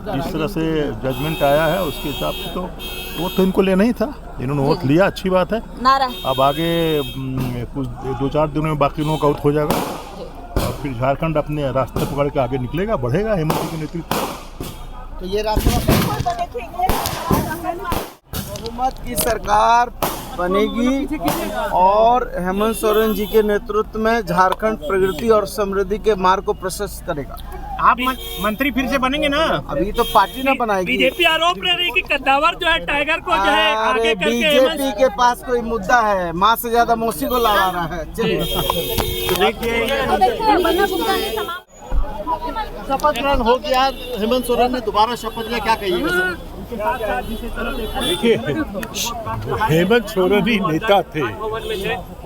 जिस तरह से जजमेंट आया है उसके हिसाब से तो वोट तो इनको लेना ही था, इन्होंने वोट लिया, अच्छी बात है। अब आगे कुछ 2-4 दिनों में बाकी लोगों का आउट हो जाएगा और फिर झारखंड अपने रास्ते पकड़ के आगे निकलेगा, बढ़ेगा हेमंत जी के नेतृत्व। तो ये रास्ता बहुमत की सरकार बनेगी और हेमंत सोरेन जी के नेतृत्व में झारखंड प्रगति और समृद्धि के मार्ग को प्रशस्त करेगा। आप मंत्री फिर से बनेंगे ना? अभी तो पार्टी ना बनाएगी। बीजेपी आरोप ले रही है कि कद्दावर जो है टाइगर को जो है आगे करके बीजेपी के पास कोई मुद्दा है, माँ से ज्यादा मौसी को लड़ा रहा है। चलिए शपथ ग्रहण हो गया, हेमंत सोरेन ने दोबारा शपथ लिया, क्या कहिएगा? देखिए, हेमंत सोरेन ही नेता थे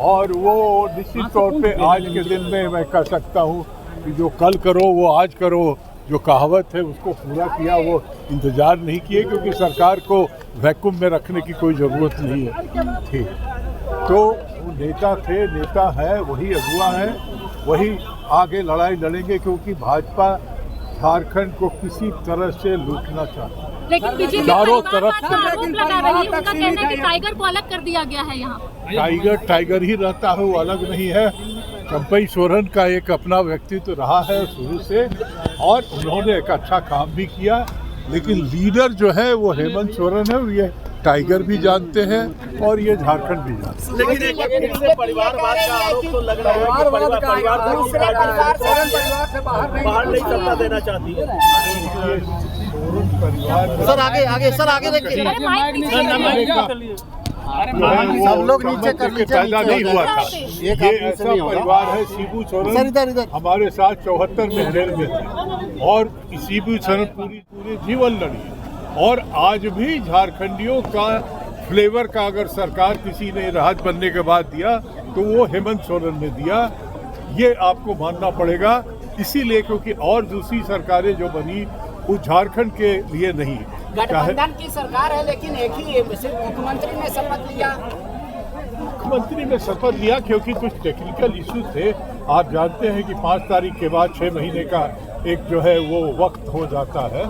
और वो निश्चित तौर पे आज के दिन में मैं कह सकता हूँ कि जो कल करो वो आज करो, जो कहावत है उसको पूरा किया, वो इंतजार नहीं किए क्योंकि सरकार को वैक्यूम में रखने की कोई ज़रूरत नहीं है थी। तो वो नेता थे, नेता है, वही अगुआ है, वही आगे लड़ाई लड़ेंगे क्योंकि भाजपा झारखंड को किसी तरह से लूटना चाहती है। लेकिन बीजेपी चारों तरफ आरोप लगा रही है, उनका कहना है कि टाइगर को अलग कर दिया गया है। यहाँ टाइगर ही रहता है, वो अलग नहीं है। चंपई सोरेन का एक अपना व्यक्तित्व रहा है शुरू से और उन्होंने एक अच्छा काम भी किया, लेकिन लीडर जो है वो हेमंत सोरेन है और ये टाइगर भी जानते हैं और ये झारखंड भी जानते हैं। लेकिन एक परिवारवाद का आरोप तो लग रहा है कि परिवार से बाहर नहीं सत्ता देना चाहती है। सर आगे देखिए, सब लोग नीचे कर लीजिए। पैदा नहीं हुआ था, ये ऐसा परिवार है। शिबू सोरेन हमारे साथ 74 में जेल में थे और शिबू सोरेन पूरे जीवन लड़ी और आज भी झारखंडियों का फ्लेवर का अगर सरकार किसी ने राहत बनने के बाद दिया तो वो हेमंत सोरेन ने दिया, ये आपको मानना पड़ेगा। इसीलिए क्योंकि और दूसरी सरकारें जो बनी वो झारखंड के लिए नहीं। गठबंधन की सरकार है लेकिन एक ही मुख्यमंत्री ने शपथ लिया। मुख्यमंत्री ने शपथ लिया क्योंकि कुछ टेक्निकल इश्यूज थे। आप जानते हैं कि 5 तारीख के बाद 6 महीने का एक जो है वो वक्त हो जाता है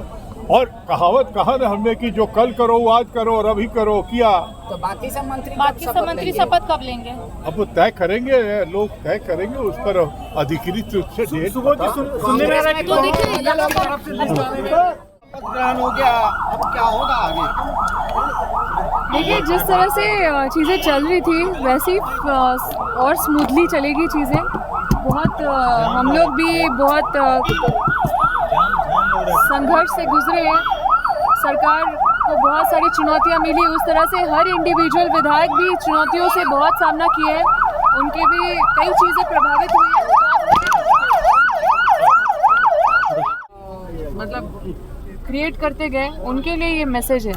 और कहावत कहा ना हमने कि जो कल करो वो आज करो और अभी करो, किया। तो बाकी सब मंत्री शपथ कब लेंगे? अब वो तय करेंगे, लोग तय करेंगे, उस पर अधिकृत रूप से डेट ग्रहण हो गया, अब क्या होगा आगे? देखिए, जिस तरह से चीज़ें चल रही थी वैसी और स्मूथली चलेगी चीज़ें। बहुत हम लोग भी बहुत संघर्ष से गुजरे हैं, सरकार को बहुत सारी चुनौतियां मिली, उस तरह से हर इंडिविजुअल विधायक भी चुनौतियों से बहुत सामना किए हैं, उनके भी कई चीज़ें प्रभावित हुई हैं। मतलब क्रिएट करते गए, उनके लिए ये मैसेज है।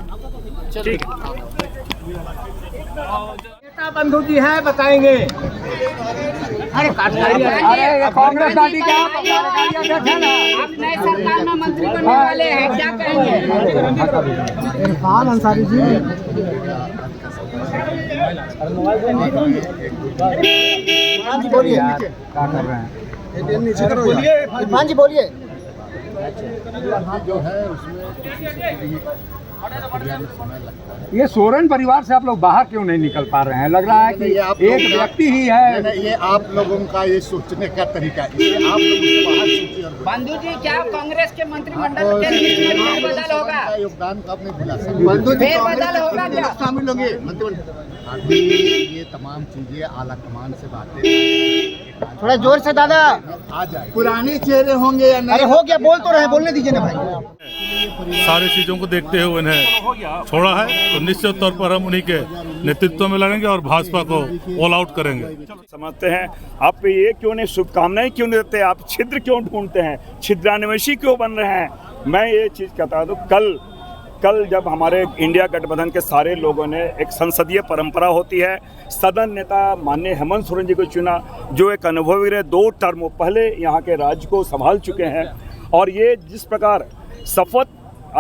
नेता बंधु जी है, बताएंगे। अरे कांग्रेस पार्टी का आप नए सरकार में मंत्री बनने वाले हैं, क्या कहेंगे? इरफान अंसारी जी, बोलिए क्या कर रहे हैं? इरफान जी बोलिए। जो है उसमें ये सोरेन परिवार से आप लोग बाहर क्यों नहीं निकल पा रहे हैं? लग रहा है कि एक व्यक्ति ही है। ये आप लोगों का ये सोचने का तरीका है, ये आप लोगों से बाहर सोचिए। बंधु जी, क्या कांग्रेस के मंत्रिमंडल के फेरबदल होगा? योगदान कब नहीं भुला सकते, फेरबदल होगा क्या? शामिल होंगे मंत्रिमंडल। अभी ये तमाम चीजें आला कमान से बातें, थोड़ा जोर से दादा, आ जाए। पुराने चेहरे होंगे या नहीं? अरे हो गया, बोल तो रहे, बोलने दीजिए ना भाई। सारी चीज़ों को देखते हुए उन्हें छोड़ा है तो निश्चित तौर पर हम उन्हीं के नेतृत्व में लड़ेंगे और भाजपा को ऑल आउट करेंगे। समझते हैं आप ये क्यों नहीं, शुभकामनाएं क्यों नहीं देते, आप छिद्र क्यों ढूंढते हैं, छिद्रान्वेषी क्यों बन रहे हैं? मैं ये चीज़ कहता हूँ, कल जब हमारे इंडिया गठबंधन के सारे लोगों ने, एक संसदीय परंपरा होती है, सदन नेता माननीय हेमंत सोरेन जी को चुना, जो एक अनुभवी रहे, 2 टर्म पहले यहाँ के राज्य को संभाल चुके हैं और ये जिस प्रकार शपथ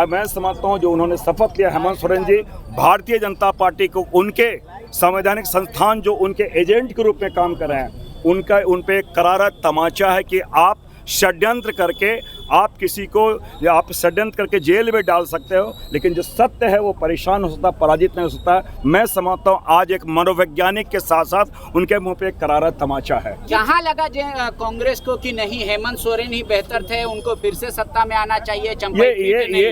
मैं समझता हूँ जो उन्होंने शपथ लिया हेमंत सोरेन जी, भारतीय जनता पार्टी को उनके संवैधानिक संस्थान जो उनके एजेंट के रूप में काम कर रहे हैं, उन पे करारा तमाचा है कि आप षड्यंत्र करके आप किसी को या आप षड्यंत्र करके जेल में डाल सकते हो, लेकिन जो सत्य है वो परेशान हो सकता, पराजित नहीं हो सकता। मैं समझता हूँ आज एक मनोवैज्ञानिक के साथ साथ उनके मुंह पे एक करारा तमाचा है। जहाँ लगा कांग्रेस को कि नहीं हेमंत सोरेन ही बेहतर थे, उनको फिर से सत्ता में आना चाहिए,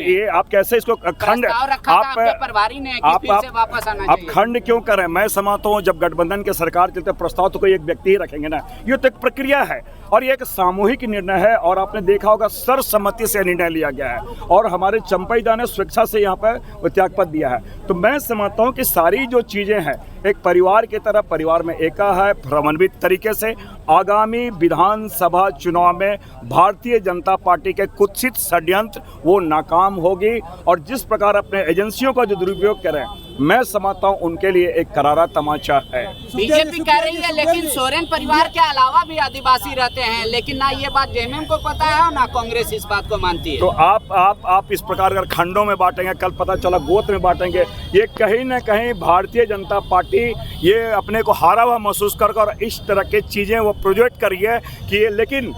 ये आप कैसे इसको खंड प्रभारी ने कि फिर से वापस आना चाहिए। आप खंड क्यों कर रहे हैं? मैं समझता हूँ जब गठबंधन के सरकार चलते प्रस्ताव तो कोई एक व्यक्ति ही रखेंगे ना, ये तो एक प्रक्रिया है और ये एक सामूहिक निर्णय है और आपने देखा होगा सर्वसम्मति से निर्णय लिया गया है और हमारे चंपईदा ने स्वेच्छा से यहाँ पर त्यागपत्र दिया है। तो मैं समझता हूँ कि सारी जो चीज़ें हैं एक परिवार की तरह परिवार में एका है, समन्वित तरीके से आगामी विधानसभा चुनाव में भारतीय जनता पार्टी के कुत्सित षड्यंत्र वो नाकाम होगी और जिस प्रकार अपने एजेंसियों का जो दुरुपयोग करें, मैं समझता हूँ उनके लिए एक करारा तमाचा है। बीजेपी कह रही है लेकिन सोरेन परिवार के अलावा भी आदिवासी रहते हैं, लेकिन ना ये बात जेएमएम को पता है और ना कांग्रेस इस बात को मानती है। तो आप इस प्रकार अगर खंडों में बांटेंगे, कल पता चला गोत्र में बांटेंगे, ये कहीं ना कहीं भारतीय जनता पार्टी ये अपने को हारा हुआ महसूस कर और इस तरह की चीज़ें वो प्रोजेक्ट करी है कि लेकिन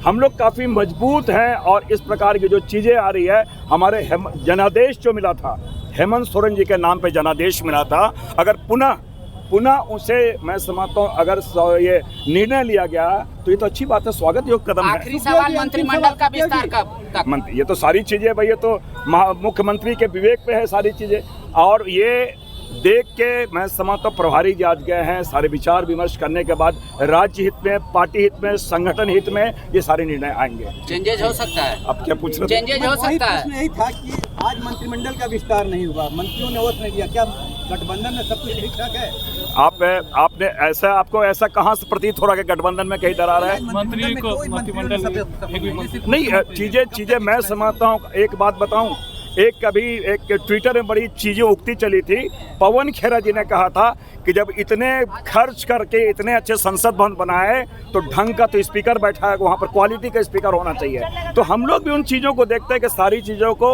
हम लोग काफ़ी मजबूत हैं और इस प्रकार की जो चीज़ें आ रही है, हमारे जनादेश जो मिला था, हेमंत सोरेन जी के नाम पे जनादेश मिला था, अगर पुनः उसे मैं समझता हूँ अगर ये निर्णय लिया गया तो ये तो अच्छी बात है, स्वागत योग्य कदम है। आखिरी सवाल, मंत्रिमंडल का विस्तार कब तक? ये तो सारी चीज़ें भाई, ये तो मुख्यमंत्री के विवेक पे है सारी चीज़ें और ये देख के मैं समझता हूँ प्रभारी जी आज गए हैं, सारे विचार विमर्श करने के बाद राज्य हित में, पार्टी हित में, संगठन हित में ये सारे निर्णय आएंगे। चेंजेज हो सकता है? अब क्या पूछ रहे थे? चेंजेज हो सकता है? यही था कि आज मंत्रिमंडल का विस्तार नहीं हुआ, मंत्रियों ने वोट नहीं दिया, क्या गठबंधन में सब कुछ ठीक ठाक है? आपने आपको ऐसा कहाँ से प्रतीत हो रहा है कि गठबंधन में कहीं दरार है? नहीं, चीजें मैं समझता हूँ। एक बात बताऊं, एक ट्विटर में बड़ी चीज़ें उक्ति चली थी, पवन खेरा जी ने कहा था कि जब इतने खर्च करके इतने अच्छे संसद भवन बनाए तो ढंग का तो स्पीकर बैठा है, वहाँ पर क्वालिटी का स्पीकर होना चाहिए। तो हम लोग भी उन चीज़ों को देखते हैं कि सारी चीज़ों को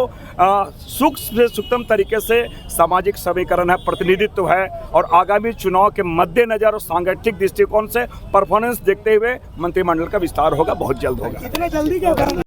सूक्ष्म से सूक्ष्म तरीके से सामाजिक समीकरण है, प्रतिनिधित्व है और आगामी चुनाव के मद्देनजर और सांगठनिक दृष्टिकोण से परफॉर्मेंस देखते हुए मंत्रिमंडल का विस्तार होगा, बहुत जल्द होगा।